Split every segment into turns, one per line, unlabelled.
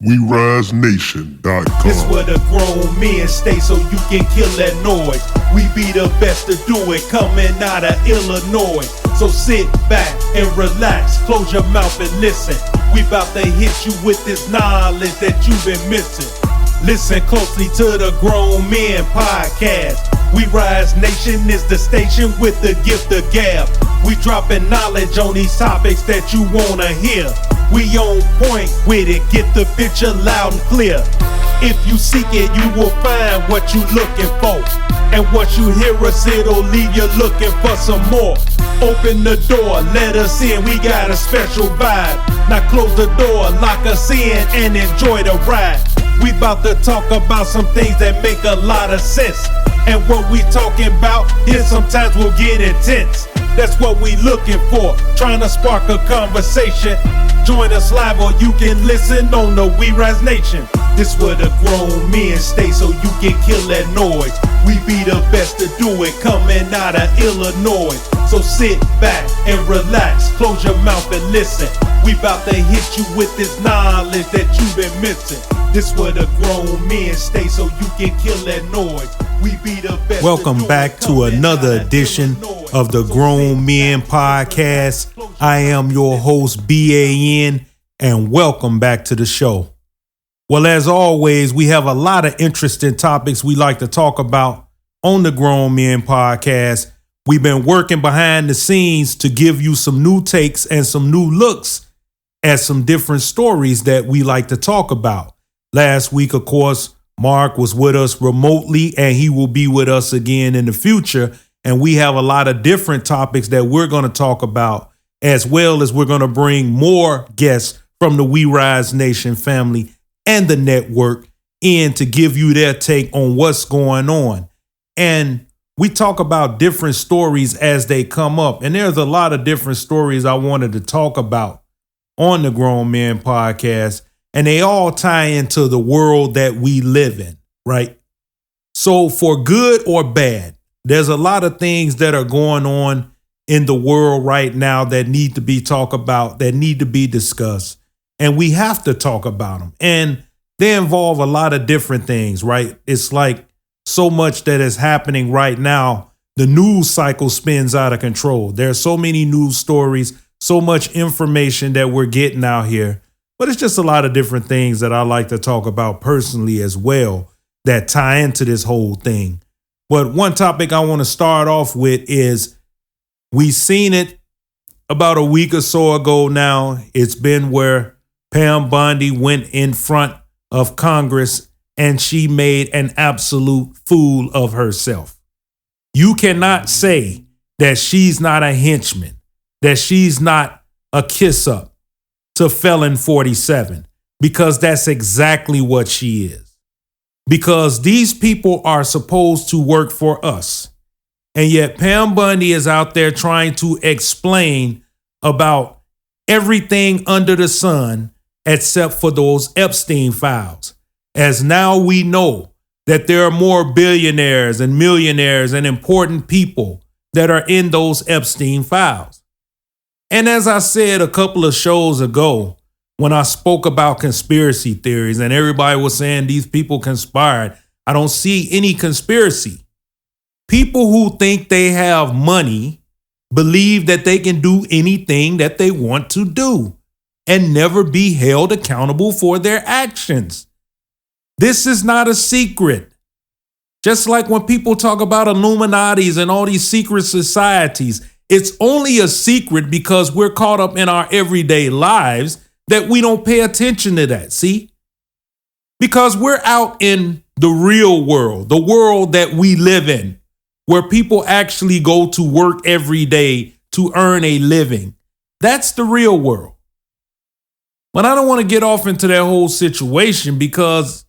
WeRiseNation.com.
This where the grown men stay so you can kill that noise. We be the best to do it, coming out of Illinois. So sit back and relax, close your mouth and listen. We bout to hit you with this knowledge that you've been missing. Listen closely to the Grown Men Podcast. We Rise Nation is the station with the gift of gab. We dropping knowledge on these topics that you wanna hear. We on point with it, get the picture loud and clear. If you seek it, you will find what you looking for. And once you hear us, it'll leave you looking for some more. Open the door, let us in, we got a special vibe. Now close the door, lock us in, and enjoy the ride. We about to talk about some things that make a lot of sense. And what we talking about, here sometimes we'll get intense. That's what we looking for, trying to spark a conversation. Join us live or you can listen on the We Rise Nation. This where the grown men stay so you can kill that noise. We be the best to do it, coming out of Illinois. So sit back and relax, close your mouth and listen. We bout to hit you with this knowledge that you've been missing. This where the grown men stay so you can kill that noise. We be the best.
Welcome back to another edition of the Grown Men Podcast. I am your host, BAN, and welcome back to the show. Well, as always, we have a lot of interesting topics we like to talk about on the Grown Men Podcast. We've been working behind the scenes to give you some new takes and some new looks at some different stories that we like to talk about. Last week, of course, Mark was with us remotely, and he will be with us again in the future. And we have a lot of different topics that we're going to talk about, as well as we're going to bring more guests from the We Rise Nation family and the network in to give you their take on what's going on. And we talk about different stories as they come up. And there's a lot of different stories I wanted to talk about on the Grown Men Podcast. And they all tie into the world that we live in, right? So for good or bad, there's a lot of things that are going on in the world right now that need to be talked about, that need to be discussed. And we have to talk about them. And they involve a lot of different things, right? It's like so much that is happening right now. The news cycle spins out of control. There are so many news stories, so much information that we're getting out here. But it's just a lot of different things that I like to talk about personally as well that tie into this whole thing. But one topic I want to start off with is we seen it about a week or so ago now. It's been where Pam Bondi went in front of Congress and she made an absolute fool of herself. You cannot say that she's not a henchman, that she's not a kiss up to Felon 47, because that's exactly what she is. Because these people are supposed to work for us. And yet Pam Bondi is out there trying to explain about everything under the sun except for those Epstein files. As now we know that there are more billionaires and millionaires and important people that are in those Epstein files. And as I said a couple of shows ago, when I spoke about conspiracy theories and everybody was saying these people conspired, I don't see any conspiracy. People who think they have money believe that they can do anything that they want to do and never be held accountable for their actions. This is not a secret. Just like when people talk about Illuminatis and all these secret societies, it's only a secret because we're caught up in our everyday lives that we don't pay attention to that, see? Because we're out in the real world, the world that we live in, where people actually go to work every day to earn a living. That's the real world. But I don't want to get off into that whole situation because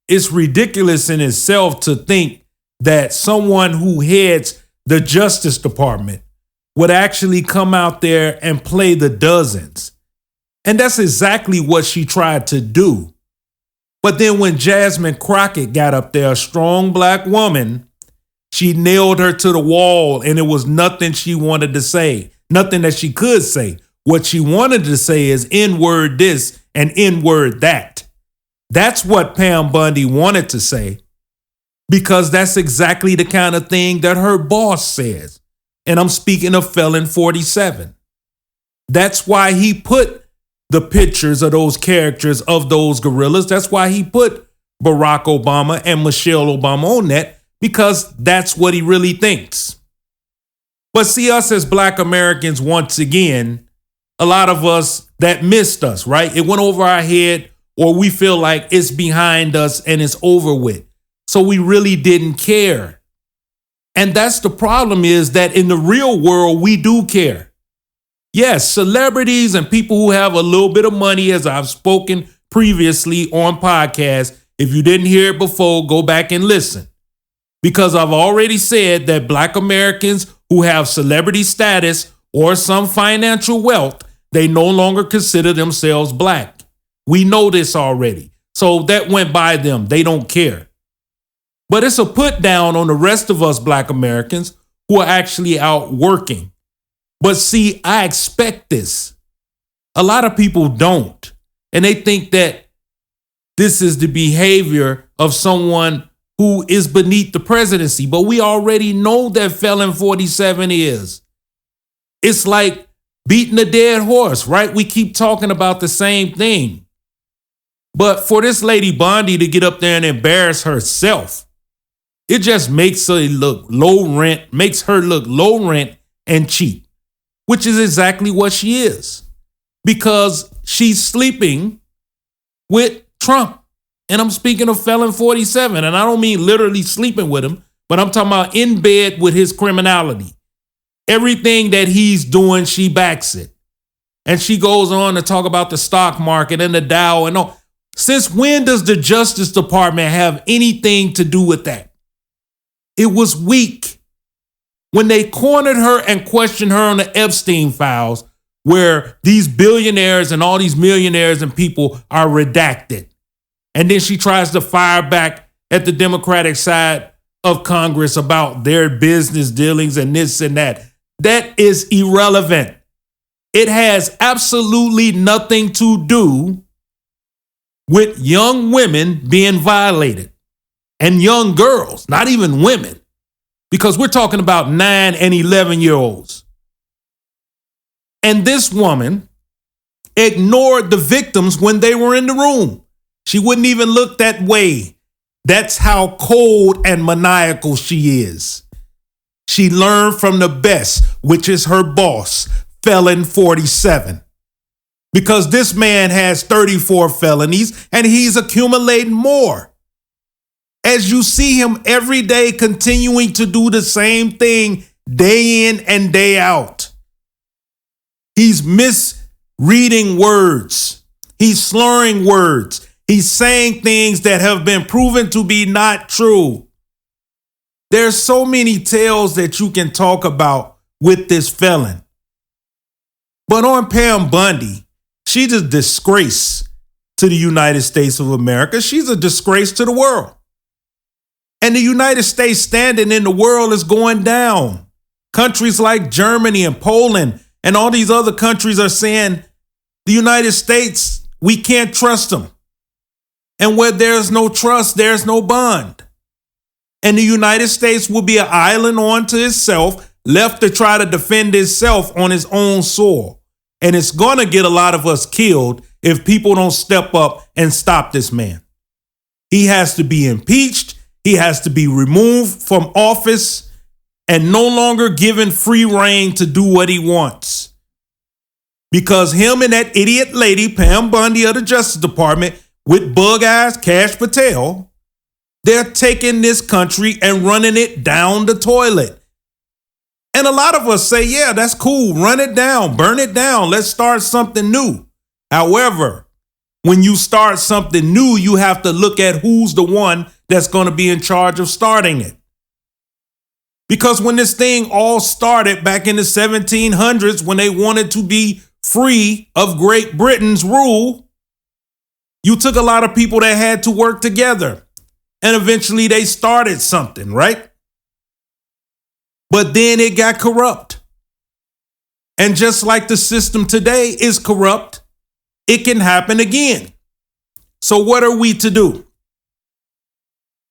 it's ridiculous in itself to think that someone who heads the Justice Department would actually come out there and play the dozens. And that's exactly what she tried to do. But then when Jasmine Crockett got up there, a strong black woman, she nailed her to the wall and it was nothing she wanted to say, nothing that she could say. What she wanted to say is N-word this and N-word that. That's what Pam Bundy wanted to say, because that's exactly the kind of thing that her boss says. And I'm speaking of Felon 47. That's why he put the pictures of those characters of those gorillas. That's why he put Barack Obama and Michelle Obama on that, because that's what he really thinks. But see, us as Black Americans, once again, a lot of us, that missed us, right? It went over our head, or we feel like it's behind us and it's over with. So we really didn't care. And that's the problem, is that in the real world, we do care. Yes, celebrities and people who have a little bit of money, as I've spoken previously on podcasts. If you didn't hear it before, go back and listen. Because I've already said that Black Americans who have celebrity status or some financial wealth, they no longer consider themselves Black. We know this already. So that went by them. They don't care. But it's a put down on the rest of us Black Americans who are actually out working. But see, I expect this. A lot of people don't. And they think that this is the behavior of someone who is beneath the presidency. But we already know that Felon 47 is. It's like beating a dead horse, right? We keep talking about the same thing. But for this lady Bundy to get up there and embarrass herself, it just makes her look low rent, and cheap, which is exactly what she is, because she's sleeping with Trump. And I'm speaking of Felon 47, and I don't mean literally sleeping with him, but I'm talking about in bed with his criminality. Everything that he's doing, she backs it. And she goes on to talk about the stock market and the Dow and all. Since when does the Justice Department have anything to do with that? It was weak when they cornered her and questioned her on the Epstein files, where these billionaires and all these millionaires and people are redacted. And then she tries to fire back at the Democratic side of Congress about their business dealings and this and that. That is irrelevant. It has absolutely nothing to do with young women being violated, and young girls, not even women, because we're talking about 9 and 11-year-olds. And this woman ignored the victims when they were in the room. She wouldn't even look that way. That's how cold and maniacal she is. She learned from the best, which is her boss, Felon 47. Because this man has 34 felonies and he's accumulating more. As you see him every day continuing to do the same thing day in and day out. He's misreading words. He's slurring words. He's saying things that have been proven to be not true. There's so many tales that you can talk about with this felon. But on Pam Bundy, she's a disgrace to the United States of America. She's a disgrace to the world. And the United States standing in the world is going down. Countries like Germany and Poland and all these other countries are saying the United States, we can't trust them. And where there's no trust, there's no bond. And the United States will be an island unto itself, left to try to defend itself on its own soil. And it's going to get a lot of us killed if people don't step up and stop this man. He has to be impeached. He has to be removed from office and no longer given free rein to do what he wants. Because him and that idiot lady, Pam Bundy of the Justice Department, with bug eyes Kash Patel, they're taking this country and running it down the toilet. And a lot of us say, yeah, that's cool. Run it down, burn it down. Let's start something new. However, when you start something new, you have to look at who's the one that's going to be in charge of starting it. Because when this thing all started back in the 1700s, when they wanted to be free of Great Britain's rule, you took a lot of people that had to work together. And eventually they started something, right? But then it got corrupt. And just like the system today is corrupt, it can happen again. So what are we to do?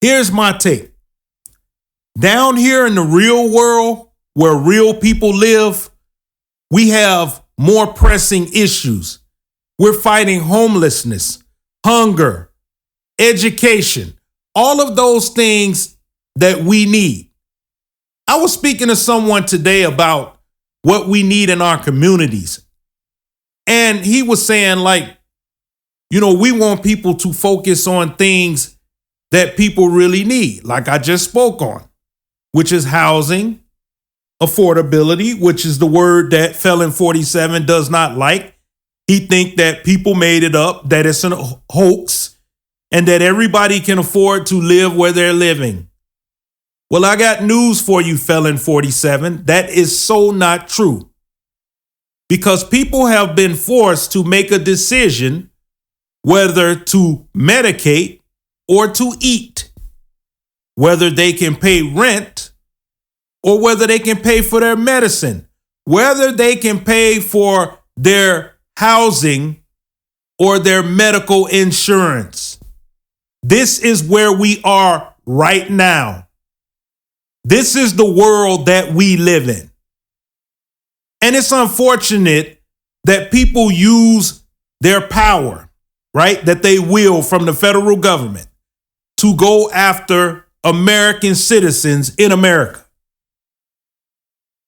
Here's my take. Down here in the real world, where real people live, we have more pressing issues. We're fighting homelessness, hunger, education, all of those things that we need. I was speaking to someone today about what we need in our communities. And he was saying, like, we want people to focus on things that people really need, like I just spoke on, which is housing, affordability, which is the word that Felon 47 does not like. He think that people made it up, that it's a hoax, and that everybody can afford to live where they're living. Well, I got news for you, Felon 47. That is so not true. Because people have been forced to make a decision whether to medicate or to eat, whether they can pay rent or whether they can pay for their medicine, whether they can pay for their housing or their medical insurance. This is where we are right now. This is the world that we live in. And it's unfortunate that people use their power, right, that they will from the federal government to go after American citizens in America.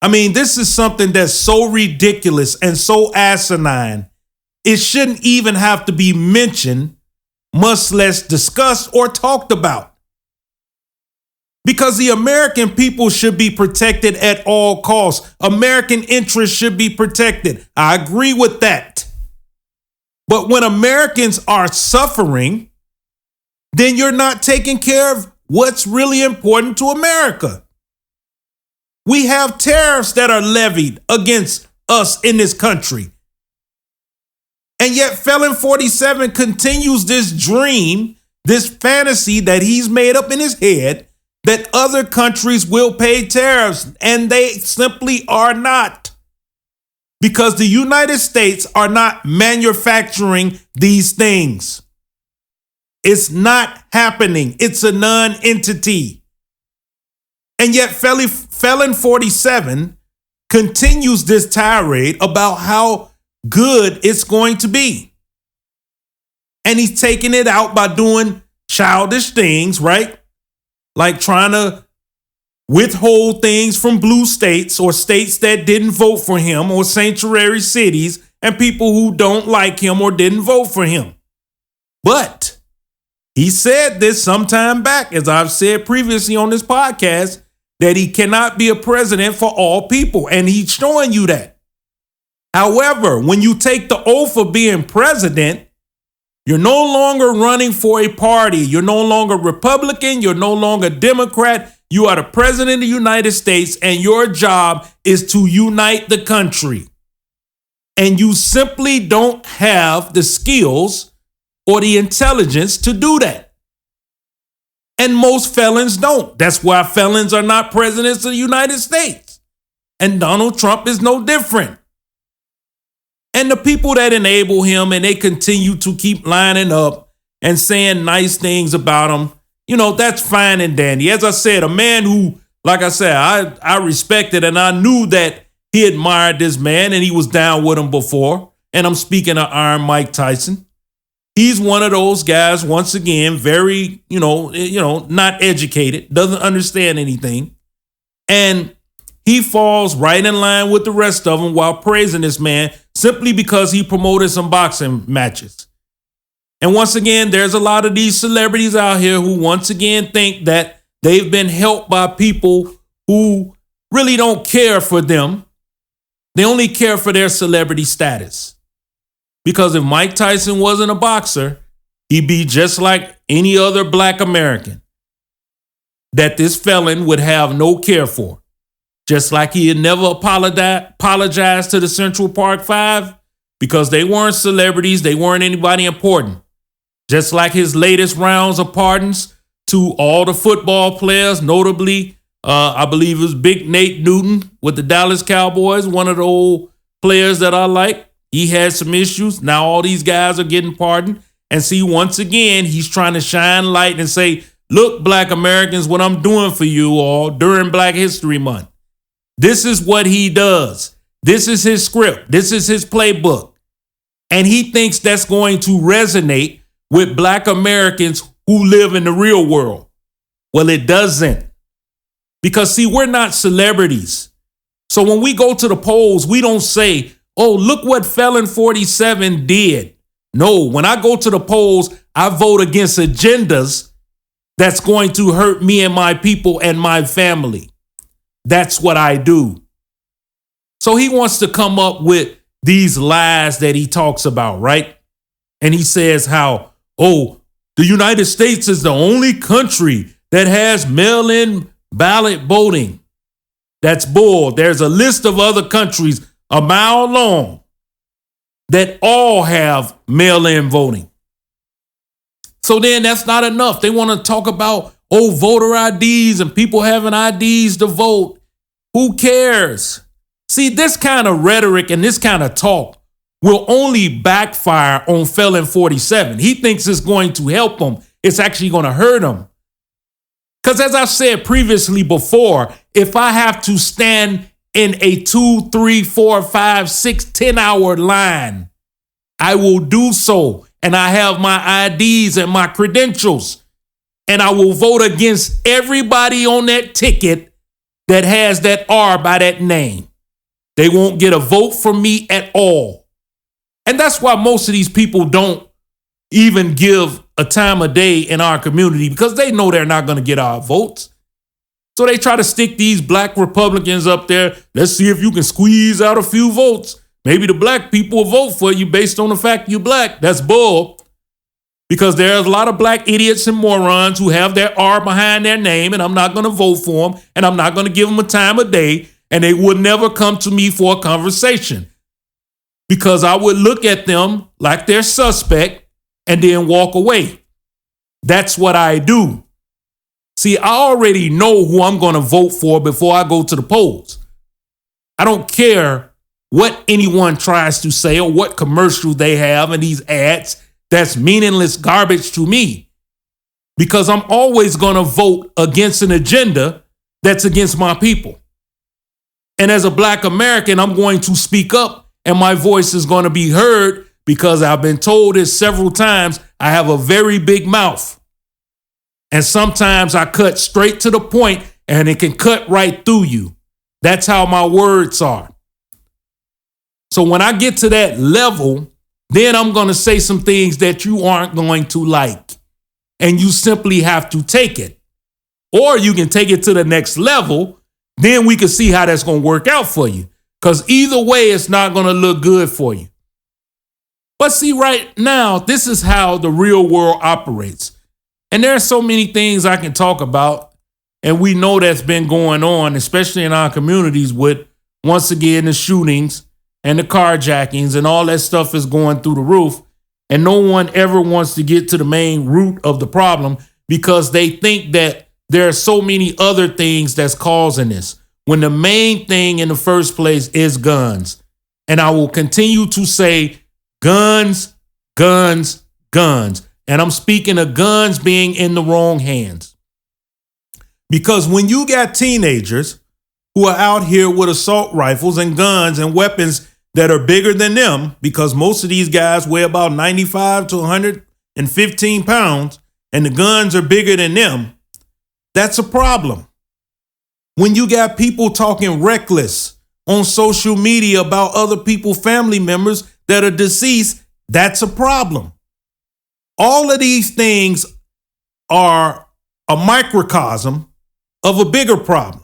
I mean, this is something that's so ridiculous and so asinine, it shouldn't even have to be mentioned, much less discussed or talked about. Because the American people should be protected at all costs. American interests should be protected. I agree with that. But when Americans are suffering, then you're not taking care of what's really important to America. We have tariffs that are levied against us in this country. And yet Felon 47 continues this dream, this fantasy that he's made up in his head that other countries will pay tariffs, and they simply are not. Because the United States are not manufacturing these things. It's not happening. It's a non-entity. And yet Felon 47 continues this tirade about how good it's going to be. And he's taking it out by doing childish things, right? Like trying to withhold things from blue states or states that didn't vote for him or sanctuary cities and people who don't like him or didn't vote for him. But he said this sometime back, as I've said previously on this podcast, that he cannot be a president for all people. And he's showing you that. However, when you take the oath of being president, you're no longer running for a party. You're no longer Republican. You're no longer Democrat. You are the president of the United States, and your job is to unite the country. And you simply don't have the skills or the intelligence to do that. And most felons don't. That's why felons are not presidents of the United States. And Donald Trump is no different. And the people that enable him and they continue to keep lining up and saying nice things about him, that's fine and dandy. As I said, a man who, like I said, I respected and I knew that he admired this man and he was down with him before. And I'm speaking of Iron Mike Tyson. He's one of those guys, once again, very, not educated, doesn't understand anything. And he falls right in line with the rest of them while praising this man simply because he promoted some boxing matches. And once again, there's a lot of these celebrities out here who once again think that they've been helped by people who really don't care for them. They only care for their celebrity status. Because if Mike Tyson wasn't a boxer, he'd be just like any other black American that this felon would have no care for. Just like he had never apologized to the Central Park Five because they weren't celebrities, they weren't anybody important. Just like his latest rounds of pardons to all the football players, notably, I believe it was Big Nate Newton with the Dallas Cowboys, one of the old players that I like. He had some issues. Now all these guys are getting pardoned. And see, once again, he's trying to shine light and say, look, Black Americans, what I'm doing for you all during Black History Month. This is what he does. This is his script. This is his playbook. And he thinks that's going to resonate with Black Americans who live in the real world. Well, it doesn't. Because, see, we're not celebrities. So when we go to the polls, we don't say, oh, look what Felon 47 did. No, when I go to the polls, I vote against agendas that's going to hurt me and my people and my family. That's what I do. So he wants to come up with these lies that he talks about, right? And he says how, oh, the United States is the only country that has mail-in ballot voting. That's bull. There's a list of other countries a mile long that all have mail-in voting. So then that's not enough. They want to talk about, oh, voter IDs and people having IDs to vote. Who cares? See, this kind of rhetoric and this kind of talk will only backfire on Felon 47. He thinks it's going to help him. It's actually going to hurt him. Because as I've said previously before, if I have to stand in a 2, 3, 4, 5, 6, 10-hour line, I will do so. And I have my IDs and my credentials. And I will vote against everybody on that ticket that has that R by that name. They won't get a vote from me at all. And that's why most of these people don't even give a time of day in our community, because they know they're not going to get our votes. So they try to stick these Black Republicans up there. Let's see if you can squeeze out a few votes. Maybe the Black people will vote for you based on the fact you're Black. That's bull. Because there's a lot of Black idiots and morons who have their R behind their name, and I'm not going to vote for them, and I'm not going to give them a time of day, and they would never come to me for a conversation. Because I would look at them like they're suspect and then walk away. That's what I do. See, I already know who I'm going to vote for before I go to the polls. I don't care what anyone tries to say or what commercial they have in these ads. That's meaningless garbage to me, because I'm always going to vote against an agenda that's against my people. And as a Black American, I'm going to speak up, and my voice is going to be heard, because I've been told this several times. I have a very big mouth. And sometimes I cut straight to the point, and it can cut right through you. That's how my words are. So when I get to that level, then I'm going to say some things that you aren't going to like. And you simply have to take it. Or you can take it to the next level. Then we can see how that's going to work out for you. Because either way, it's not going to look good for you. But see, right now, this is how the real world operates. And there are so many things I can talk about. And we know that's been going on, especially in our communities with, once again, the shootings and the carjackings and all that stuff is going through the roof. And no one ever wants to get to the main root of the problem, because they think that there are so many other things that's causing this, when the main thing in the first place is guns. And I will continue to say guns, guns, guns. And I'm speaking of guns being in the wrong hands. Because when you got teenagers who are out here with assault rifles and guns and weapons that are bigger than them, because most of these guys weigh about 95 to 115 pounds, and the guns are bigger than them, that's a problem. When you got people talking reckless on social media about other people's family members that are deceased, that's a problem. All of these things are a microcosm of a bigger problem.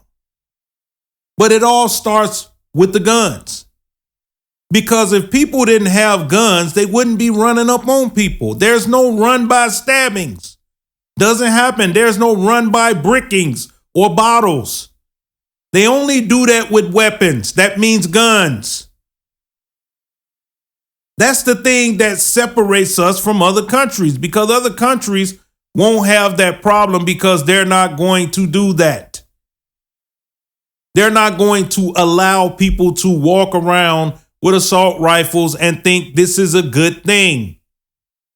But it all starts with the guns. Because if people didn't have guns, they wouldn't be running up on people. There's no run-by stabbings. Doesn't happen. There's no run-by brickings or bottles. They only do that with weapons. That means guns. That's the thing that separates us from other countries, because other countries won't have that problem because they're not going to do that. They're not going to allow people to walk around with assault rifles and think this is a good thing.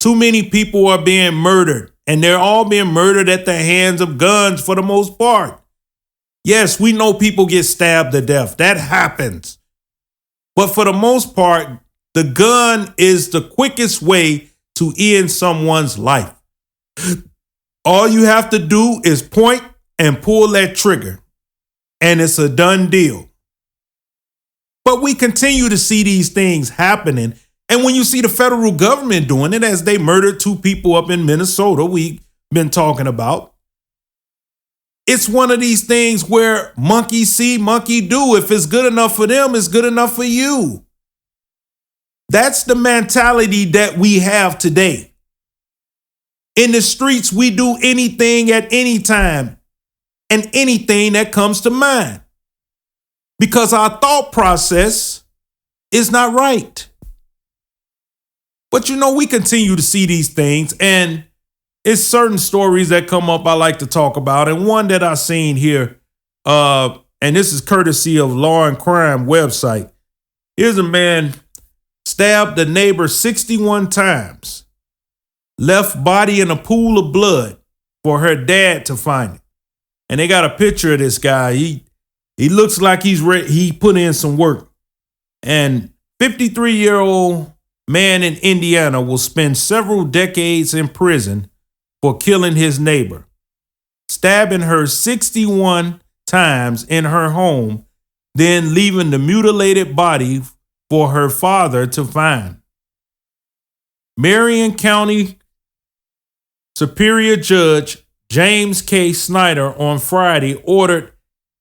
Too many people are being murdered, and they're all being murdered at the hands of guns for the most part. Yes, we know people get stabbed to death. That happens. But for the most part, the gun is the quickest way to end someone's life. All you have to do is point and pull that trigger, and it's a done deal. But we continue to see these things happening. And when you see the federal government doing it, as they murdered 2 people up in Minnesota, we've been talking about, it's one of these things where monkey see, monkey do. If it's good enough for them, it's good enough for you. That's the mentality that we have today. In the streets, we do anything at any time and anything that comes to mind because our thought process is not right. But we continue to see these things, and it's certain stories that come up I like to talk about. And one that I seen here, and this is courtesy of Law and Crime website. Here's a man stabbed a neighbor 61 times, left body in a pool of blood for her dad to find it. And they got a picture of this guy. He looks like he put in some work. And 53-year-old man in Indiana will spend several decades in prison for killing his neighbor, stabbing her 61 times in her home, then leaving the mutilated body for her father to find. Marion County Superior Judge James K. Snyder on Friday ordered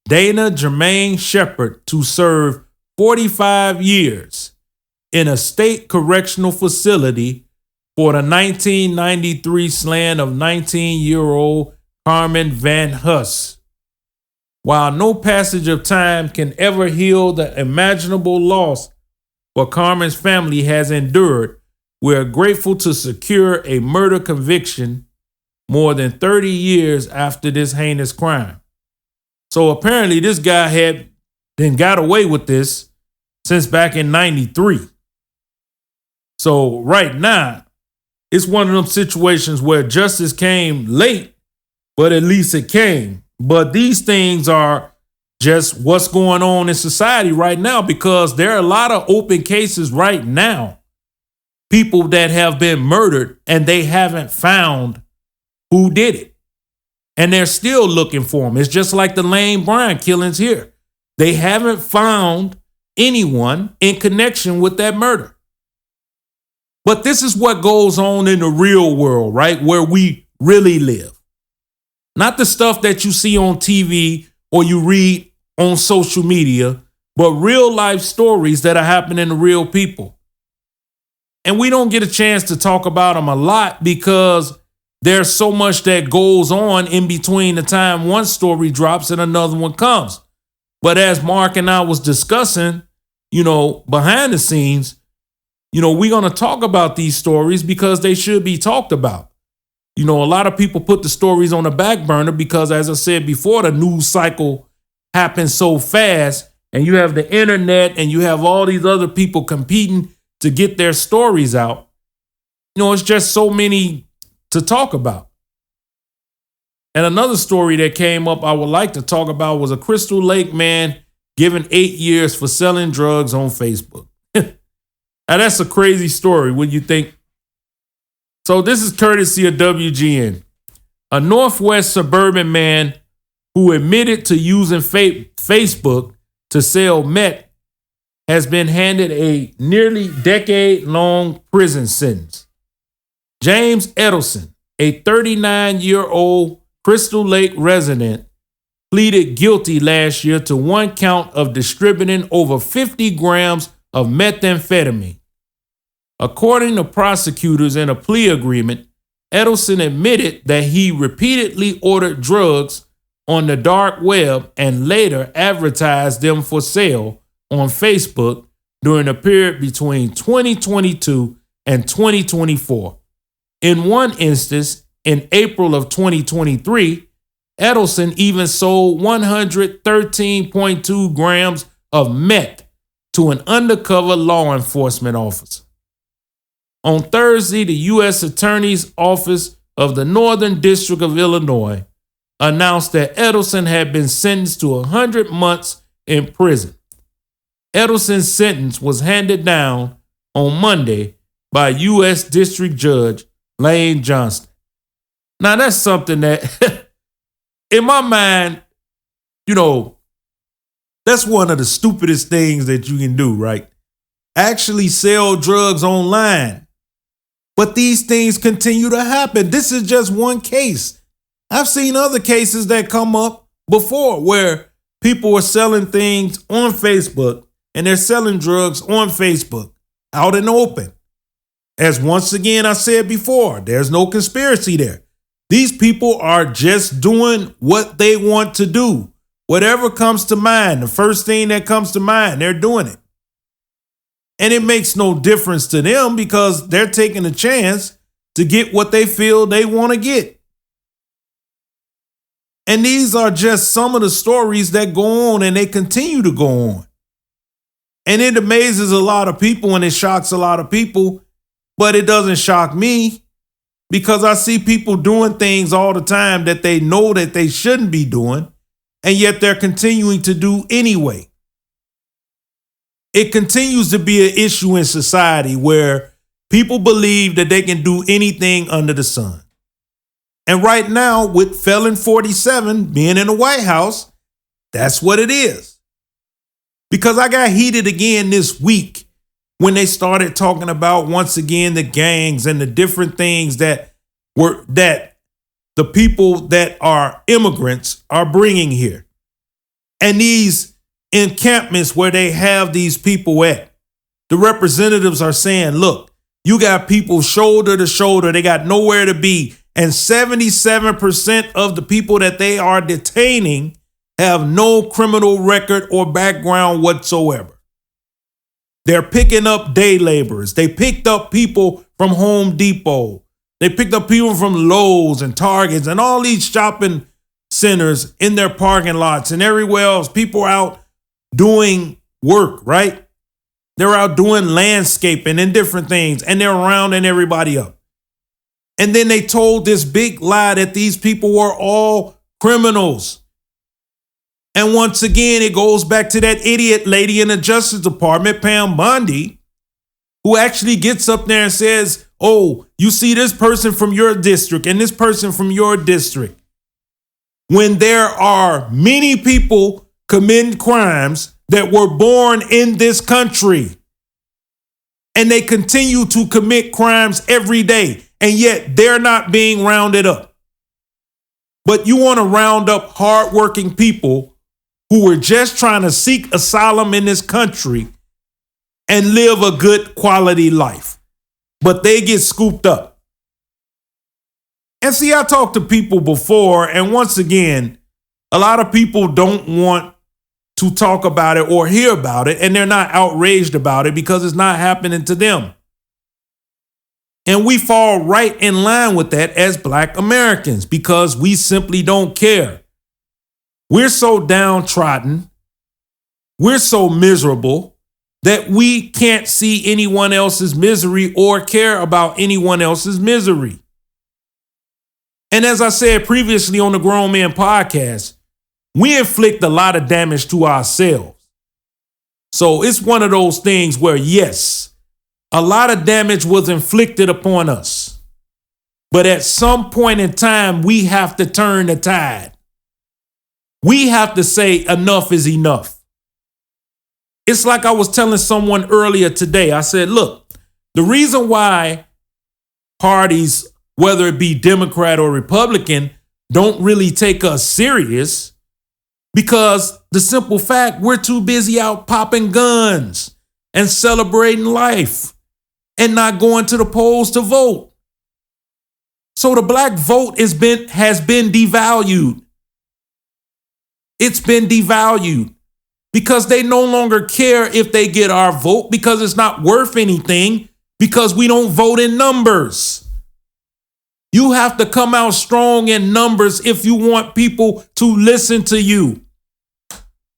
Dana Jermaine Shepherd to serve 45 years in a state correctional facility for the 1993 slaying of 19-year-old Carmen Van Huss. While no passage of time can ever heal the imaginable loss what Carmen's family has endured, we are grateful to secure a murder conviction more than 30 years after this heinous crime. So apparently this guy had then got away with this since back in 93. So right now, it's one of them situations where justice came late, but at least it came. But these things are just what's going on in society right now, because there are a lot of open cases right now. People that have been murdered and they haven't found who did it. And they're still looking for them. It's just like the Lane Bryant killings here. They haven't found anyone in connection with that murder. But this is what goes on in the real world, right? Where we really live. Not the stuff that you see on TV or you read on social media, but real life stories that are happening to real people. And we don't get a chance to talk about them a lot because there's so much that goes on in between the time one story drops and another one comes. But as Mark and I was discussing, behind the scenes, we're going to talk about these stories because they should be talked about. A lot of people put the stories on the back burner because, as I said before, the news cycle happens so fast, and you have the internet and you have all these other people competing to get their stories out. It's just so many to talk about. And another story that came up I would like to talk about was a Crystal Lake man given 8 years for selling drugs on Facebook. Now, that's a crazy story, wouldn't you think? So this is courtesy of WGN. A Northwest suburban man who admitted to using Facebook to sell meth has been handed a nearly decade-long prison sentence. James Edelson, a 39-year-old Crystal Lake resident, pleaded guilty last year to one count of distributing over 50 grams of methamphetamine. According to prosecutors in a plea agreement, Edelson admitted that he repeatedly ordered drugs on the dark web and later advertised them for sale on Facebook during a period between 2022 and 2024. In one instance, in April of 2023, Edelson even sold 113.2 grams of meth to an undercover law enforcement officer.
On Thursday, the U.S. Attorney's Office of the Northern District of Illinois announced that Edelson had been sentenced to 100 months in prison. Edelson's sentence was handed down on Monday by U.S. District Judge Lane Johnston. Now, that's something that, in my mind, that's one of the stupidest things that you can do, right? Actually sell drugs online. But these things continue to happen. This is just one case. I've seen other cases that come up before where people are selling things on Facebook and they're selling drugs on Facebook out in the open. As once again I said before, there's no conspiracy there. These people are just doing what they want to do. Whatever comes to mind, the first thing that comes to mind, they're doing it. And it makes no difference to them because they're taking a chance to get what they feel they want to get. And these are just some of the stories that go on and they continue to go on. And it amazes a lot of people and it shocks a lot of people, but it doesn't shock me because I see people doing things all the time that they know that they shouldn't be doing, and yet they're continuing to do anyway. It continues to be an issue in society where people believe that they can do anything under the sun. And right now, with Felon 47 being in the White House, that's what it is. Because I got heated again this week when they started talking about, once again, the gangs and the different things that the people that are immigrants are bringing here. And these encampments where they have these people at, the representatives are saying, look, you got people shoulder to shoulder. They got nowhere to be. And 77% of the people that they are detaining have no criminal record or background whatsoever. They're picking up day laborers. They picked up people from Home Depot. They picked up people from Lowe's and Targets and all these shopping centers in their parking lots and everywhere else. People out doing work, right? They're out doing landscaping and different things, and they're rounding everybody up. And then they told this big lie that these people were all criminals. And once again, it goes back to that idiot lady in the Justice Department, Pam Bondi, who actually gets up there and says, oh, you see this person from your district and this person from your district. When there are many people committing crimes that were born in this country, and they continue to commit crimes every day, and yet they're not being rounded up. But you want to round up hardworking people who were just trying to seek asylum in this country and live a good quality life. But they get scooped up. And see, I talked to people before, and once again, a lot of people don't want to talk about it or hear about it, and they're not outraged about it because it's not happening to them. And we fall right in line with that as Black Americans because we simply don't care. We're so downtrodden, we're so miserable that we can't see anyone else's misery or care about anyone else's misery. And as I said previously on the Grown Men Podcast, we inflict a lot of damage to ourselves. So it's one of those things where, yes, a lot of damage was inflicted upon us. But at some point in time, we have to turn the tide. We have to say enough is enough. It's like I was telling someone earlier today. I said, look, the reason why parties, whether it be Democrat or Republican, don't really take us serious because the simple fact we're too busy out popping guns and celebrating life and not going to the polls to vote. So the Black vote has been devalued. It's been devalued because they no longer care if they get our vote because it's not worth anything because we don't vote in numbers. You have to come out strong in numbers if you want people to listen to you.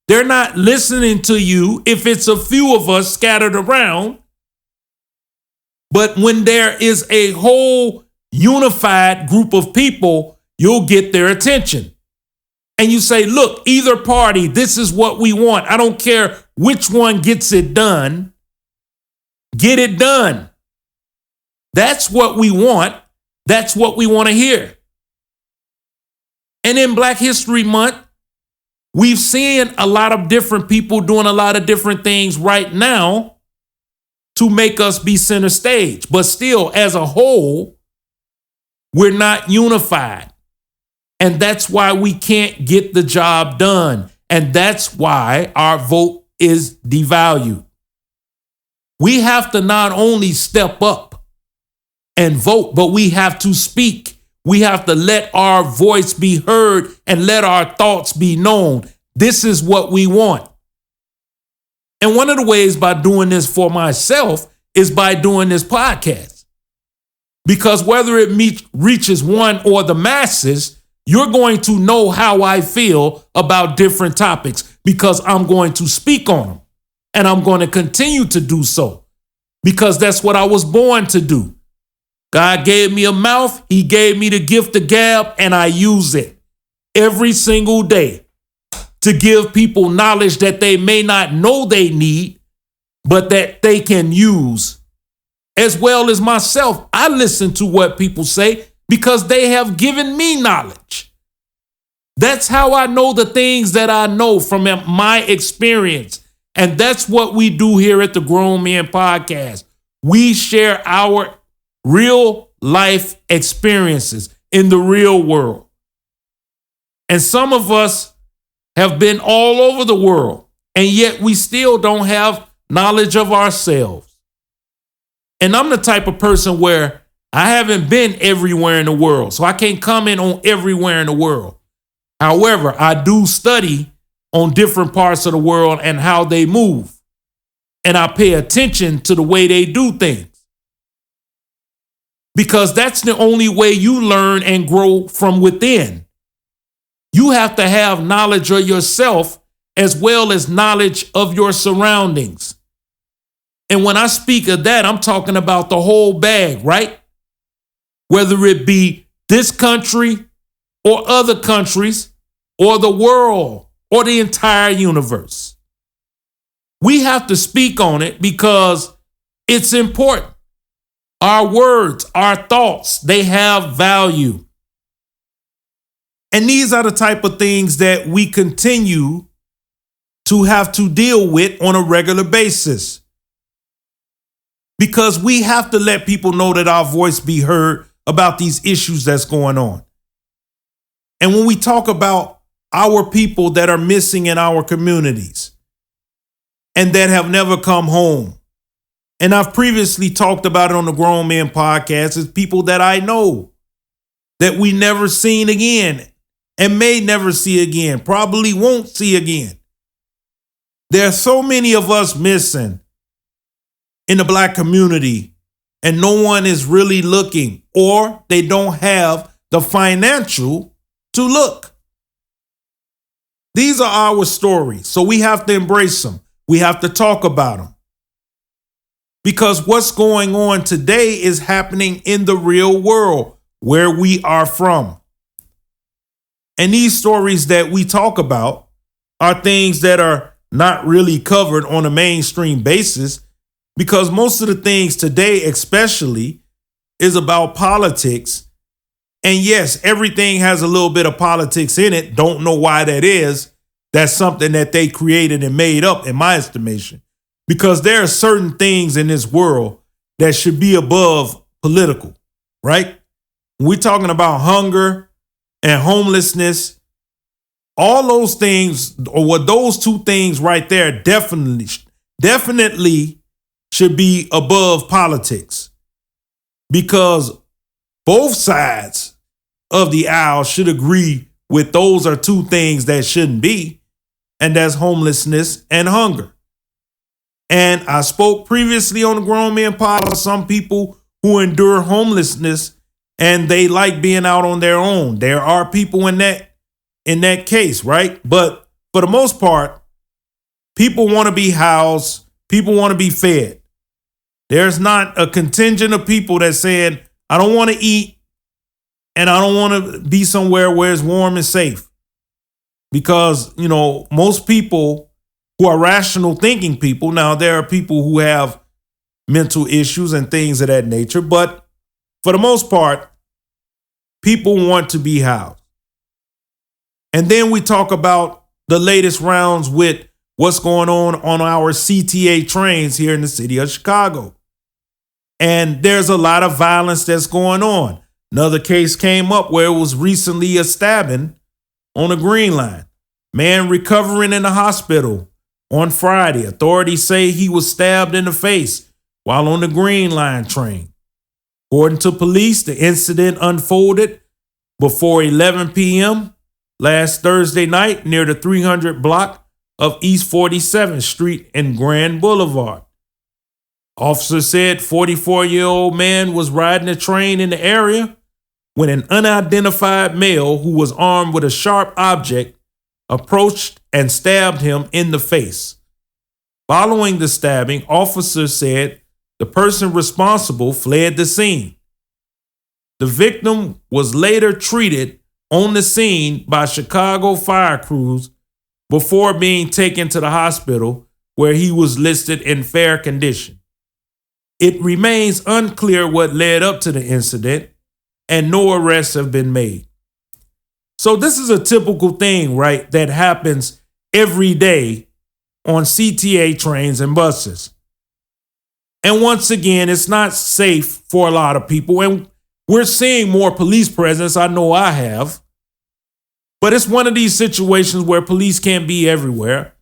They're not listening to you if it's a few of us scattered around. But when there is a whole unified group of people, you'll get their attention. And you say, look, either party, this is what we want. I don't care which one gets it done. Get it done. That's what we want. That's what we want to hear. And in Black History Month, we've seen a lot of different people doing a lot of different things right now to make us be center stage. But still, as a whole, we're not unified. And that's why we can't get the job done. And that's why our vote is devalued. We have to not only step up and vote, but we have to speak. We have to let our voice be heard and let our thoughts be known. This is what we want. And one of the ways by doing this for myself is by doing this podcast. Because whether it reaches one or the masses, you're going to know how I feel about different topics because I'm going to speak on them. And I'm going to continue to do so because that's what I was born to do. God gave me a mouth. He gave me the gift of gab, and I use it every single day to give people knowledge that they may not know they need, but that they can use. As well as myself, I listen to what people say because they have given me knowledge. That's how I know the things that I know from my experience. And that's what we do here at the Grown Men Podcast. We share our real life experiences in the real world. And some of us have been all over the world, and yet we still don't have knowledge of ourselves. And I'm the type of person where I haven't been everywhere in the world, so I can't comment on everywhere in the world. However, I do study on different parts of the world and how they move. And I pay attention to the way they do things. Because that's the only way you learn and grow from within. You have to have knowledge of yourself as well as knowledge of your surroundings. And when I speak of that, I'm talking about the whole bag, right? Whether it be this country or other countries or the world or the entire universe. We have to speak on it because it's important. Our words, our thoughts, they have value. And these are the type of things that we continue to have to deal with on a regular basis. Because we have to let people know that our voice be heard about these issues that's going on. And when we talk about our people that are missing in our communities and that have never come home, and I've previously talked about it on the Grown Men Podcast, is people that I know that we never seen again and may never see again, probably won't see again. There are so many of us missing in the Black community, and no one is really looking, or they don't have the financial to look. These are our stories, so we have to embrace them. We have to talk about them. Because what's going on today is happening in the real world where we are from. And these stories that we talk about are things that are not really covered on a mainstream basis, because most of the things today especially is about politics. And yes, everything has a little bit of politics in it. Don't know why that is. That's something that they created and made up, in my estimation. Because there are certain things in this world that should be above political, right? When we're talking about hunger and homelessness, all those things, or what those two things right there definitely should be above politics. Because both sides of the aisle should agree with those are two things that shouldn't be, and that's homelessness and hunger. And I spoke previously on the Grown Men Pod, some people who endure homelessness and they like being out on their own. There are people in that case, right? But for the most part, people want to be housed, people want to be fed. There's not a contingent of people that said, I don't want to eat and I don't want to be somewhere where it's warm and safe. Because, most people who are rational thinking people, now there are people who have mental issues and things of that nature, but for the most part, people want to be housed. And then we talk about the latest rounds with what's going on our CTA trains here in the city of Chicago. And there's a lot of violence that's going on. Another case came up where it was recently a stabbing on the Green Line. Man recovering in the hospital on Friday. Authorities say he was stabbed in the face while on the Green Line train. According to police, the incident unfolded before 11 p.m. last Thursday night near the 300 block of East 47th Street and Grand Boulevard. Officer said 44-year-old man was riding a train in the area when an unidentified male who was armed with a sharp object approached and stabbed him in the face. Following the stabbing, officers said the person responsible fled the scene. The victim was later treated on the scene by Chicago fire crews before being taken to the hospital where he was listed in fair condition. It remains unclear what led up to the incident, and no arrests have been made. So this is a typical thing, right, that happens every day on CTA trains and buses. And once again, it's not safe for a lot of people. And we're seeing more police presence. I know I have. But it's one of these situations where police can't be everywhere.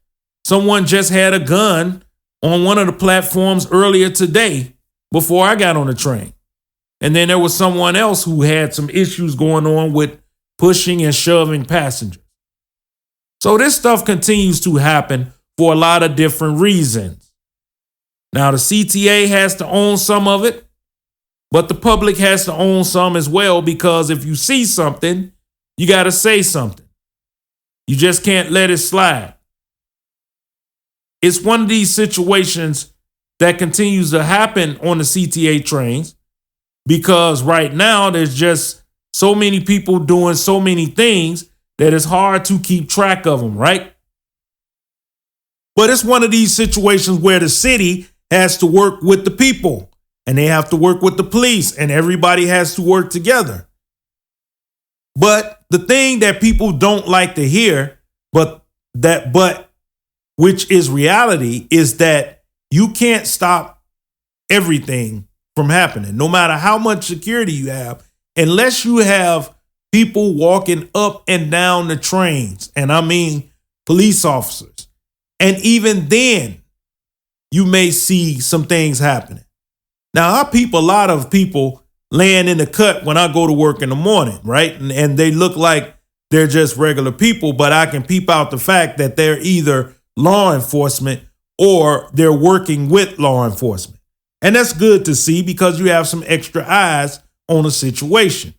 Someone just had a gun on one of the platforms earlier today before I got on the train. And then there was someone else who had some issues going on with pushing and shoving passengers. So this stuff continues to happen for a lot of different reasons. Now, the CTA has to own some of it, but the public has to own some as well, because if you see something, you got to say something. You just can't let it slide. It's one of these situations that continues to happen on the CTA trains because right now there's just so many people doing so many things that it's hard to keep track of them, right? But it's one of these situations where the city has to work with the people and they have to work with the police and everybody has to work together. But the thing that people don't like to hear, but which is reality, is that you can't stop everything from happening, no matter how much security you have, unless you have people walking up and down the trains. And I mean police officers. And even then, you may see some things happening. Now, I peep a lot of people laying in the cut when I go to work in the morning, right? And they look like they're just regular people, but I can peep out the fact that they're either law enforcement or they're working with law enforcement. And that's good to see because you have some extra eyes on a situation.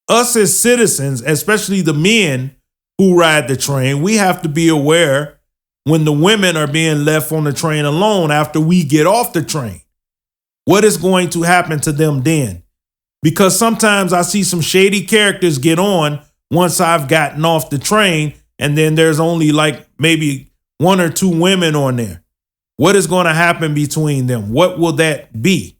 Us as citizens, especially the men who ride the train, we have to be aware when the women are being left on the train alone after we get off the train. What is going to happen to them then? Because sometimes I see some shady characters get on once I've gotten off the train, and then there's only like maybe one or two women on there. What is going to happen between them? What will that be?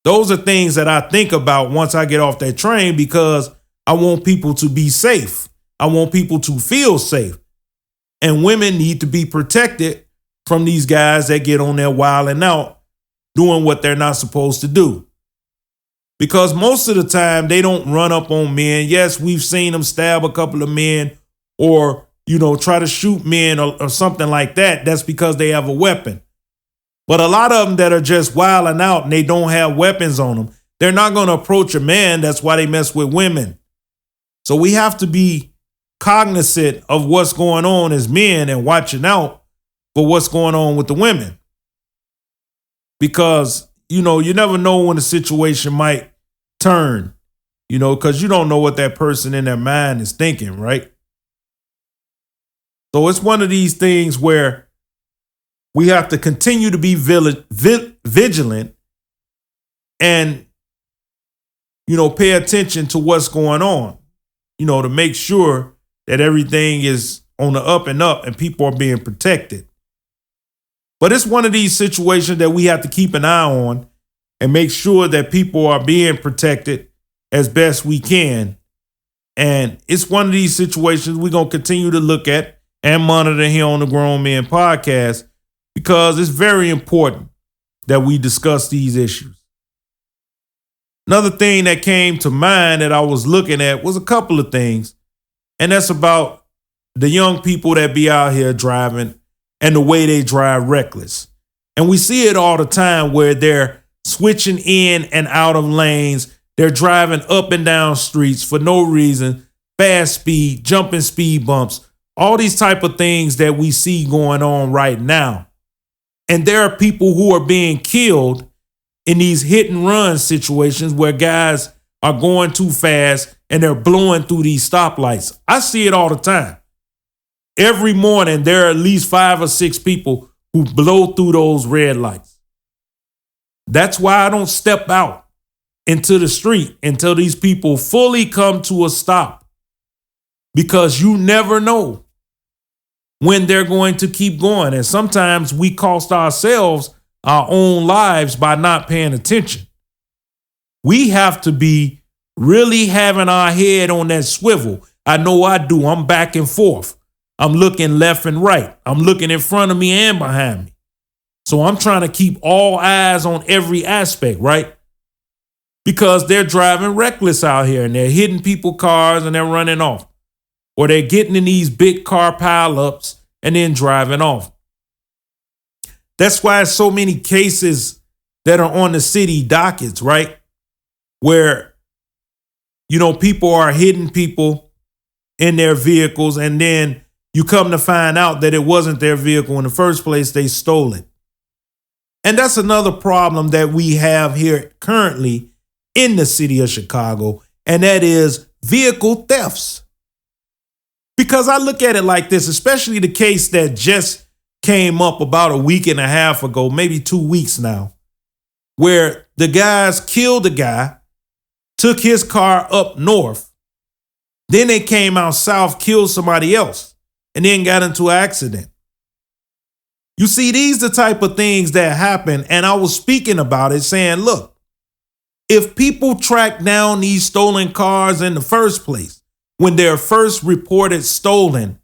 Those are things that I think about once I get off that train because I want people to be safe. I want people to feel safe. And women need to be protected from these guys that get on there wilding out, doing what they're not supposed to do. Because most of the time they don't run up on men. Yes, we've seen them stab a couple of men or, try to shoot men or something like that. That's because they have a weapon. But a lot of them that are just wilding out and they don't have weapons on them, they're not going to approach a man. That's why they mess with women. So we have to be cognizant of what's going on as men and watching out for what's going on with the women. Because, you never know when a situation might turn, because you don't know what that person in their mind is thinking, right? So it's one of these things where we have to continue to be vigilant and, pay attention to what's going on, to make sure that everything is on the up and up and people are being protected. But it's one of these situations that we have to keep an eye on and make sure that people are being protected as best we can. And it's one of these situations we're going to continue to look at and monitor here on the Grown Men Podcast, because it's very important that we discuss these issues. Another thing that came to mind that I was looking at was a couple of things, and that's about the young people that be out here driving and the way they drive reckless. And we see it all the time where they're switching in and out of lanes. They're driving up and down streets for no reason, fast speed, jumping speed bumps, all these type of things that we see going on right now. And there are people who are being killed in these hit and run situations where guys are going too fast and they're blowing through these stoplights. I see it all the time. Every morning, there are at least 5 or 6 people who blow through those red lights. That's why I don't step out into the street until these people fully come to a stop, because you never know when they're going to keep going. And sometimes we cost ourselves our own lives by not paying attention. We have to be really having our head on that swivel. I know I do. I'm back and forth. I'm looking left and right. I'm looking in front of me and behind me. So I'm trying to keep all eyes on every aspect, right? Because they're driving reckless out here and they're hitting people's cars and they're running off. Or they're getting in these big car pileups and then driving off. That's why so many cases that are on the city dockets, right? Where, people are hitting people in their vehicles, and then you come to find out that it wasn't their vehicle in the first place, they stole it. And that's another problem that we have here currently in the city of Chicago, and that is vehicle thefts. Because I look at it like this, especially the case that just came up about a week and a half ago, maybe 2 weeks now, where the guys killed a guy, took his car up north, then they came out south, killed somebody else, and then got into an accident. You see, these are the type of things that happen, and I was speaking about it, saying, look, if people track down these stolen cars in the first place, when they're first reported stolen,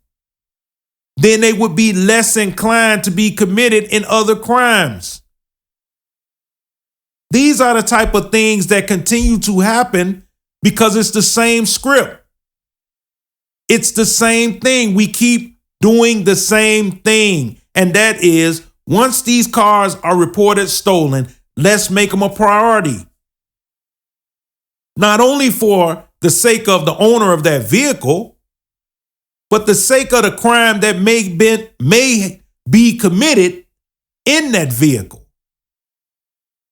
then they would be less inclined to be committed in other crimes. These are the type of things that continue to happen because it's the same script. It's the same thing. We keep doing the same thing. And that is, once these cars are reported stolen, let's make them a priority. Not only for the sake of the owner of that vehicle, but the sake of the crime that may be committed in that vehicle.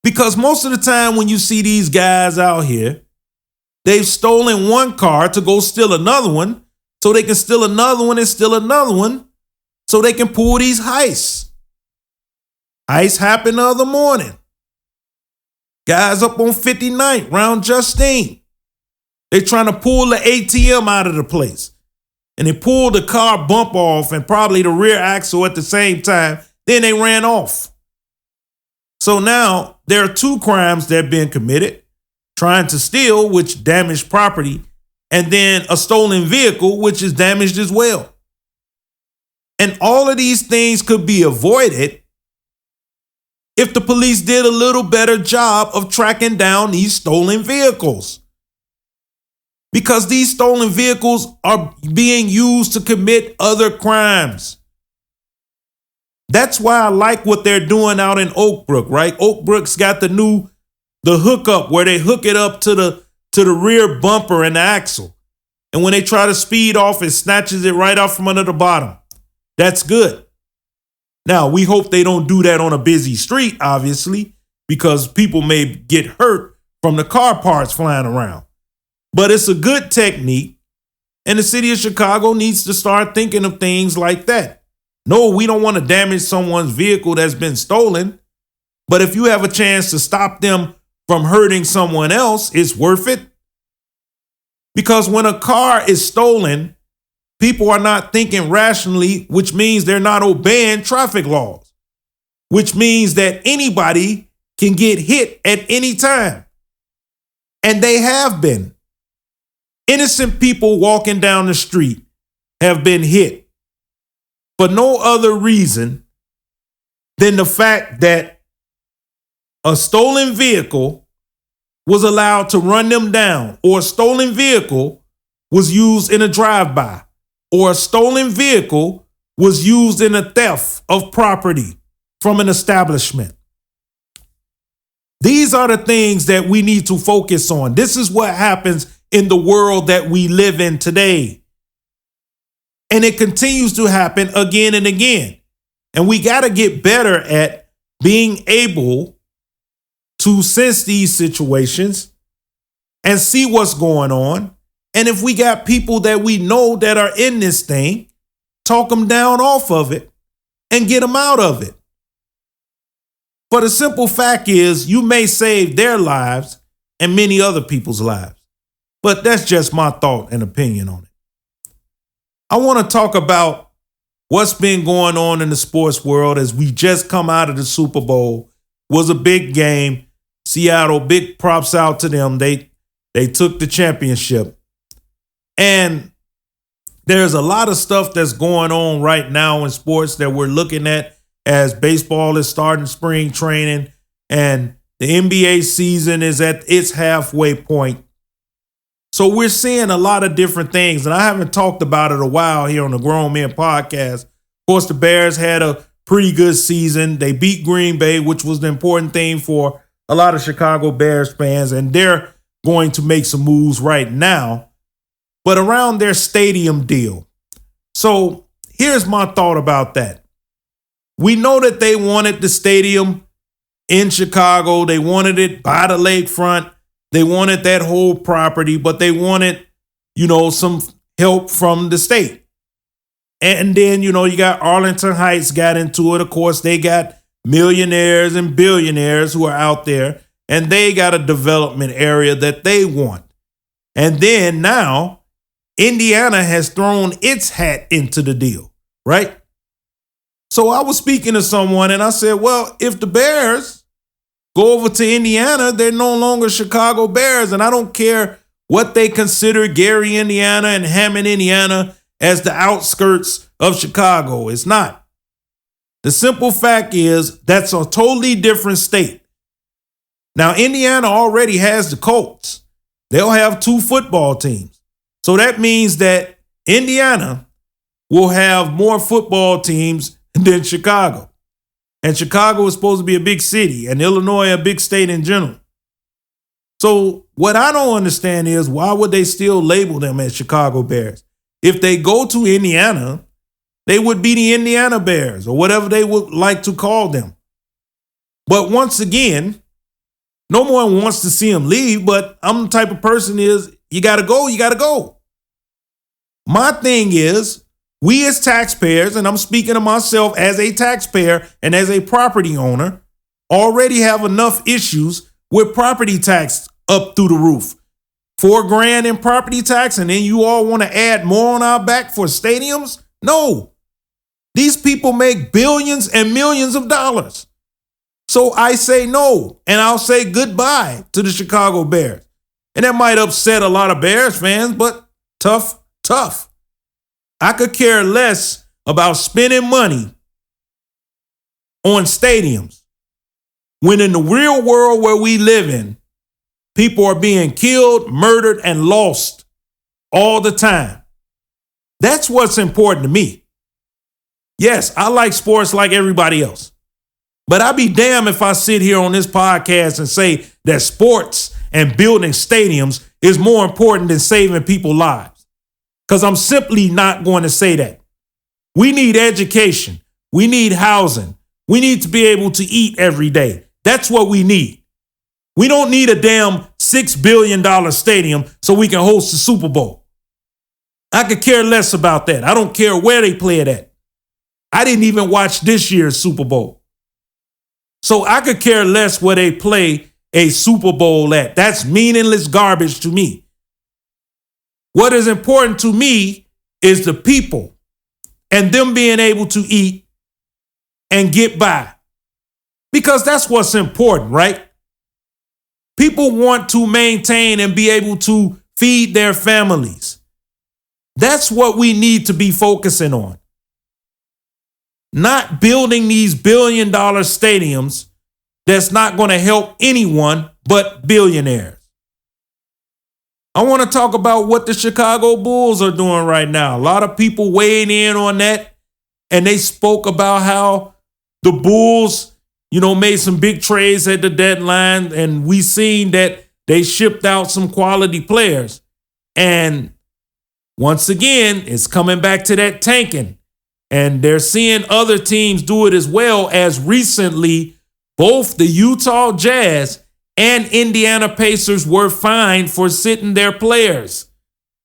Because most of the time when you see these guys out here, they've stolen one car to go steal another one, so they can steal another one and steal another one, so they can pull these heists. Heist happened the other morning. Guys up on 59th, round Justine. They trying to pull the ATM out of the place. And they pulled the car bump off and probably the rear axle at the same time. Then they ran off. So now there are 2 crimes that have been committed. Trying to steal, which damaged property, and then a stolen vehicle, which is damaged as well. And all of these things could be avoided if the police did a little better job of tracking down these stolen vehicles. Because these stolen vehicles are being used to commit other crimes. That's why I like what they're doing out in Oak Brook, right? Oak Brook's got the hookup where they hook it up to the rear bumper and the axle. And when they try to speed off, it snatches it right off from under the bottom. That's good. Now, we hope they don't do that on a busy street, obviously, because people may get hurt from the car parts flying around. But it's a good technique, and the city of Chicago needs to start thinking of things like that. No, we don't want to damage someone's vehicle that's been stolen. But if you have a chance to stop them from hurting someone else, it's worth it. Because when a car is stolen, people are not thinking rationally, which means they're not obeying traffic laws, which means that anybody can get hit at any time. And they have been. Innocent people walking down the street have been hit for no other reason than the fact that a stolen vehicle was allowed to run them down, or a stolen vehicle was used in a drive-by, or a stolen vehicle was used in a theft of property from an establishment. These are the things that we need to focus on. This is what happens in the world that we live in today. And it continues to happen again and again. And we got to get better at being able to sense these situations and see what's going on. And if we got people that we know that are in this thing, talk them down off of it and get them out of it. But the simple fact is, you may save their lives and many other people's lives. But that's just my thought and opinion on it. I want to talk about what's been going on in the sports world as we just come out of the Super Bowl. It was a big game. Seattle, big props out to them. They took the championship. And there's a lot of stuff that's going on right now in sports that we're looking at as baseball is starting spring training and the NBA season is at its halfway point. So we're seeing a lot of different things, and I haven't talked about it a while here on the Grown Men Podcast. Of course, the Bears had a pretty good season. They beat Green Bay, which was the important thing for a lot of Chicago Bears fans, and they're going to make some moves right now, but around their stadium deal. So here's my thought about that. We know that they wanted the stadium in Chicago. They wanted it by the lakefront. They wanted that whole property, but they wanted, some help from the state. And then, you got Arlington Heights got into it. Of course, they got millionaires and billionaires who are out there, and they got a development area that they want. And then now, Indiana has thrown its hat into the deal, right? So I was speaking to someone and I said, well, if the Bears go over to Indiana, they're no longer Chicago Bears. And I don't care what they consider Gary, Indiana and Hammond, Indiana as the outskirts of Chicago. It's not. The simple fact is that's a totally different state. Now, Indiana already has the Colts. They'll have 2 football teams. So that means that Indiana will have more football teams than Chicago. And Chicago is supposed to be a big city, and Illinois a big state in general. So what I don't understand is, why would they still label them as Chicago Bears? If they go to Indiana, they would be the Indiana Bears or whatever they would like to call them. But once again, no one wants to see them leave, but I'm the type of person is, you got to go, you got to go. My thing is, we as taxpayers, and I'm speaking to myself as a taxpayer and as a property owner, already have enough issues with property tax up through the roof. $4,000 in property tax, and then you all want to add more on our back for stadiums? No. These people make billions and millions of dollars. So I say no, and I'll say goodbye to the Chicago Bears. And that might upset a lot of Bears fans, but tough. I could care less about spending money on stadiums when in the real world where we live in, people are being killed, murdered, and lost all the time. That's what's important to me. Yes, I like sports like everybody else, but I'd be damned if I sit here on this podcast and say that sports and building stadiums is more important than saving people's lives. Because I'm simply not going to say that. We need education. We need housing. We need to be able to eat every day. That's what we need. We don't need a damn $6 billion stadium so we can host the Super Bowl. I could care less about that. I don't care where they play it at. I didn't even watch this year's Super Bowl. So I could care less where they play a Super Bowl at. That's meaningless garbage to me. What is important to me is the people and them being able to eat and get by. Because that's what's important, right? People want to maintain and be able to feed their families. That's what we need to be focusing on. Not building these billion-dollar stadiums that's not going to help anyone but billionaires. I want to talk about what the Chicago Bulls are doing right now. A lot of people weighing in on that, and they spoke about how the Bulls, made some big trades at the deadline, and we seen that they shipped out some quality players. And once again, it's coming back to that tanking. And they're seeing other teams do it as well, as recently both the Utah Jazz and Indiana Pacers were fined for sitting their players.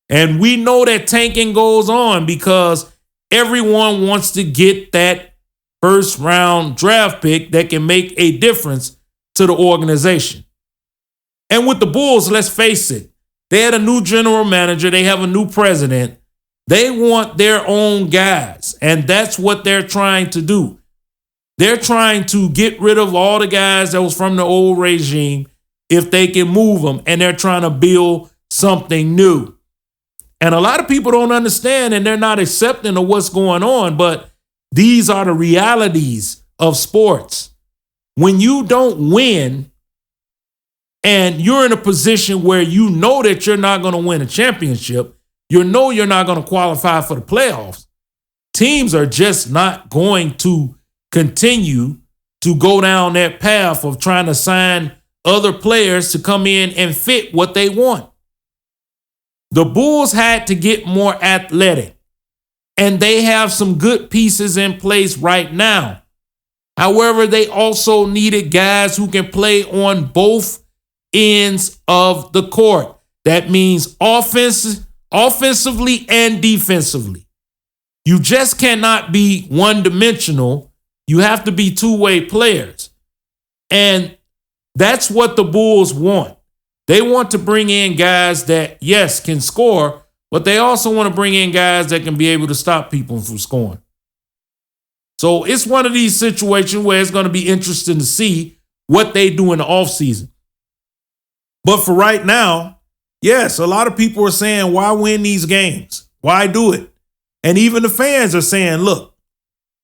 And we know that tanking goes on because everyone wants to get that first round draft pick that can make a difference to the organization. And with the Bulls, let's face it, they had a new general manager. They have a new president. They want their own guys, and that's what they're trying to do. They're trying to get rid of all the guys that was from the old regime if they can move them, and they're trying to build something new. And a lot of people don't understand, and they're not accepting of what's going on, but these are the realities of sports. When you don't win and you're in a position where you know that you're not going to win a championship, you're not going to qualify for the playoffs, teams are just not going to continue to go down that path of trying to sign other players to come in and fit what they want. The Bulls had to get more athletic, and they have some good pieces in place right now. However, they also needed guys who can play on both ends of the court. That means offensively and defensively. You just cannot be one-dimensional. You have to be two-way players. And that's what the Bulls want. They want to bring in guys that, yes, can score, but they also want to bring in guys that can be able to stop people from scoring. So it's one of these situations where it's going to be interesting to see what they do in the offseason. But for right now, yes, a lot of people are saying, why win these games? Why do it? And even the fans are saying, look,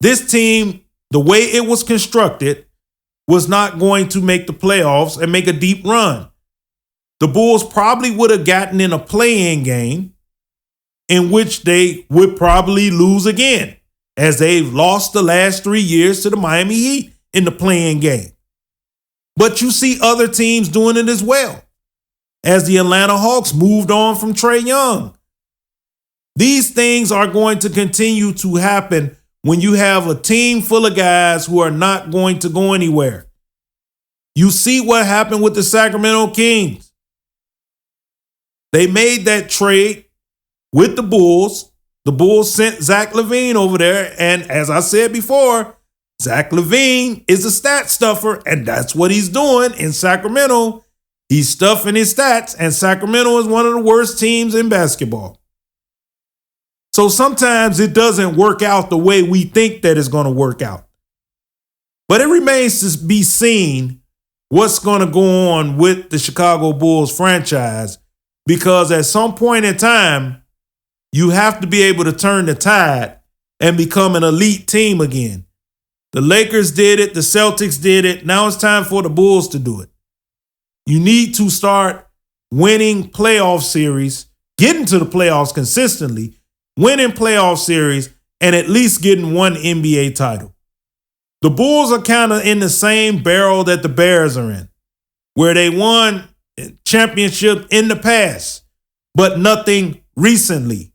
this team, the way it was constructed, was not going to make the playoffs and make a deep run. The Bulls probably would have gotten in a play-in game in which they would probably lose again, as they've lost the last 3 years to the Miami Heat in the play-in game. But you see other teams doing it as well, as the Atlanta Hawks moved on from Trae Young. These things are going to continue to happen when you have a team full of guys who are not going to go anywhere. You see what happened with the Sacramento Kings. They made that trade with the Bulls. The Bulls sent Zach LaVine over there. And as I said before, Zach LaVine is a stat stuffer, and that's what he's doing in Sacramento. He's stuffing his stats, and Sacramento is one of the worst teams in basketball. So sometimes it doesn't work out the way we think that it's going to work out. But it remains to be seen what's going to go on with the Chicago Bulls franchise, because at some point in time, you have to be able to turn the tide and become an elite team again. The Lakers did it. The Celtics did it. Now it's time for the Bulls to do it. You need to start winning playoff series, getting to the playoffs consistently, winning playoff series, and at least getting one NBA title. The Bulls are kind of in the same barrel that the Bears are in, where they won championship in the past, but nothing recently.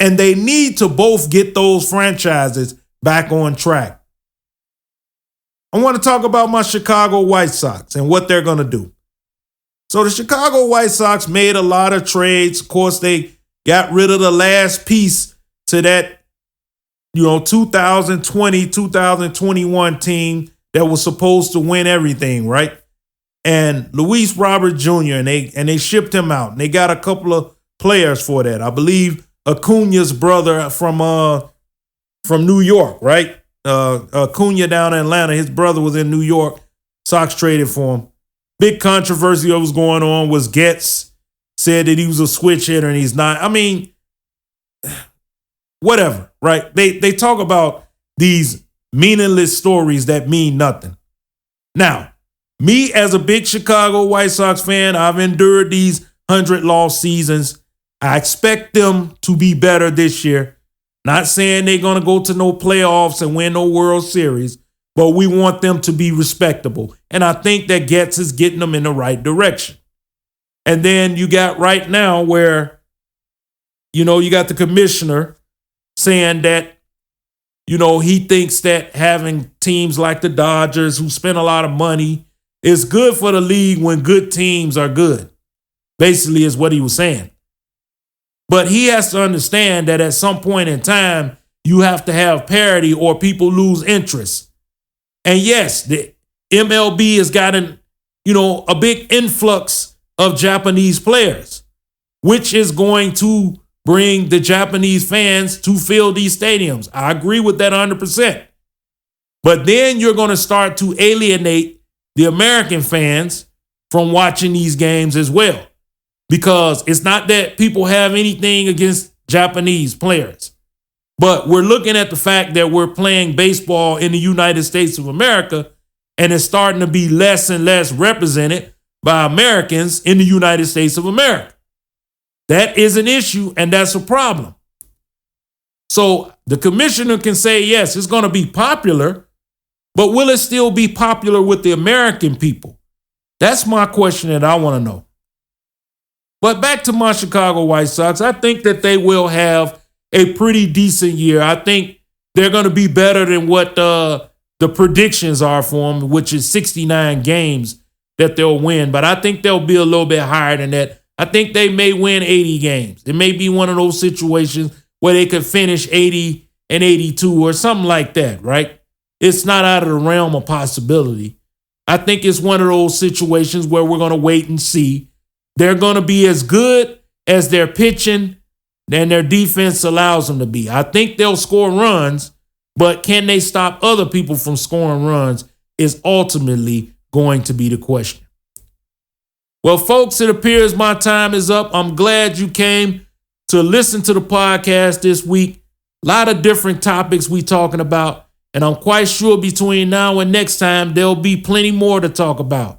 And they need to both get those franchises back on track. I want to talk about my Chicago White Sox and what they're going to do. So the Chicago White Sox made a lot of trades. Of course, they got rid of the last piece to that 2020, 2021 team that was supposed to win everything, right? And Luis Robert Jr. and they shipped him out. And they got a couple of players for that. I believe Acuna's brother from New York, right? Acuna down in Atlanta, his brother was in New York. Sox traded for him. Big controversy that was going on was Getz said that he was a switch hitter and he's not. I mean, whatever, right? They talk about these meaningless stories that mean nothing. Now, me as a big Chicago White Sox fan, I've endured these 100-loss seasons. I expect them to be better this year. Not saying they're going to go to no playoffs and win no World Series, but we want them to be respectable. And I think that Getz is getting them in the right direction. And then you got right now where, you got the commissioner saying that, he thinks that having teams like the Dodgers who spend a lot of money is good for the league when good teams are good. Basically is what he was saying. But he has to understand that at some point in time, you have to have parity or people lose interest. And yes, the MLB has gotten, a big influx of Japanese players, which is going to bring the Japanese fans to fill these stadiums. I agree with that 100%. But then you're going to start to alienate the American fans from watching these games as well. Because it's not that people have anything against Japanese players, but we're looking at the fact that we're playing baseball in the United States of America, and it's starting to be less and less represented by Americans in the United States of America. That is an issue, and that's a problem. So the commissioner can say, yes, it's going to be popular, but will it still be popular with the American people? That's my question that I want to know. But back to my Chicago White Sox, I think that they will have a pretty decent year. I think they're going to be better than what the predictions are for them, which is 69 games that they'll win. But I think they'll be a little bit higher than that. I think they may win 80 games. It may be one of those situations where they could finish 80 and 82 or something like that, right? It's not out of the realm of possibility. I think it's one of those situations where we're going to wait and see. They're going to be as good as their pitching and their defense allows them to be. I think they'll score runs, but can they stop other people from scoring runs is ultimately going to be the question. Well, folks, it appears my time is up. I'm glad you came to listen to the podcast this week. A lot of different topics we talking about, and I'm quite sure between now and next time, there'll be plenty more to talk about.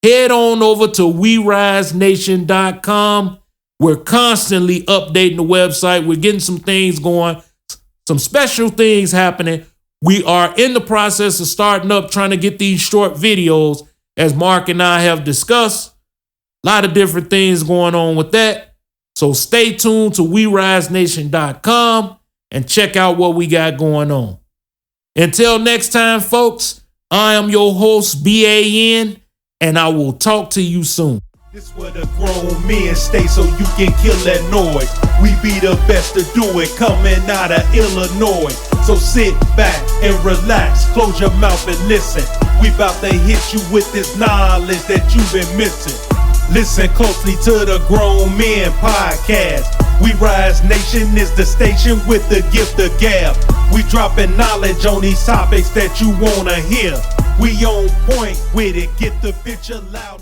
Head on over to WeRiseNation.com. We're constantly updating the website. We're getting some things going, some special things happening. We are in the process of starting up, trying to get these short videos, as Mark and I have discussed. A lot of different things going on with that. So stay tuned to WeRiseNation.com and check out what we got going on. Until next time, folks, I am your host, BAN, and I will talk to you soon.
This where the grown men stay so you can kill that noise. We be the best to do it coming out of Illinois. So sit back and relax, close your mouth and listen. We about to hit you with this knowledge that you've been missing. Listen closely to the Grown Men Podcast. We Rise Nation is the station with the gift of gab. We dropping knowledge on these topics that you wanna hear. We on point with it, get the picture loud.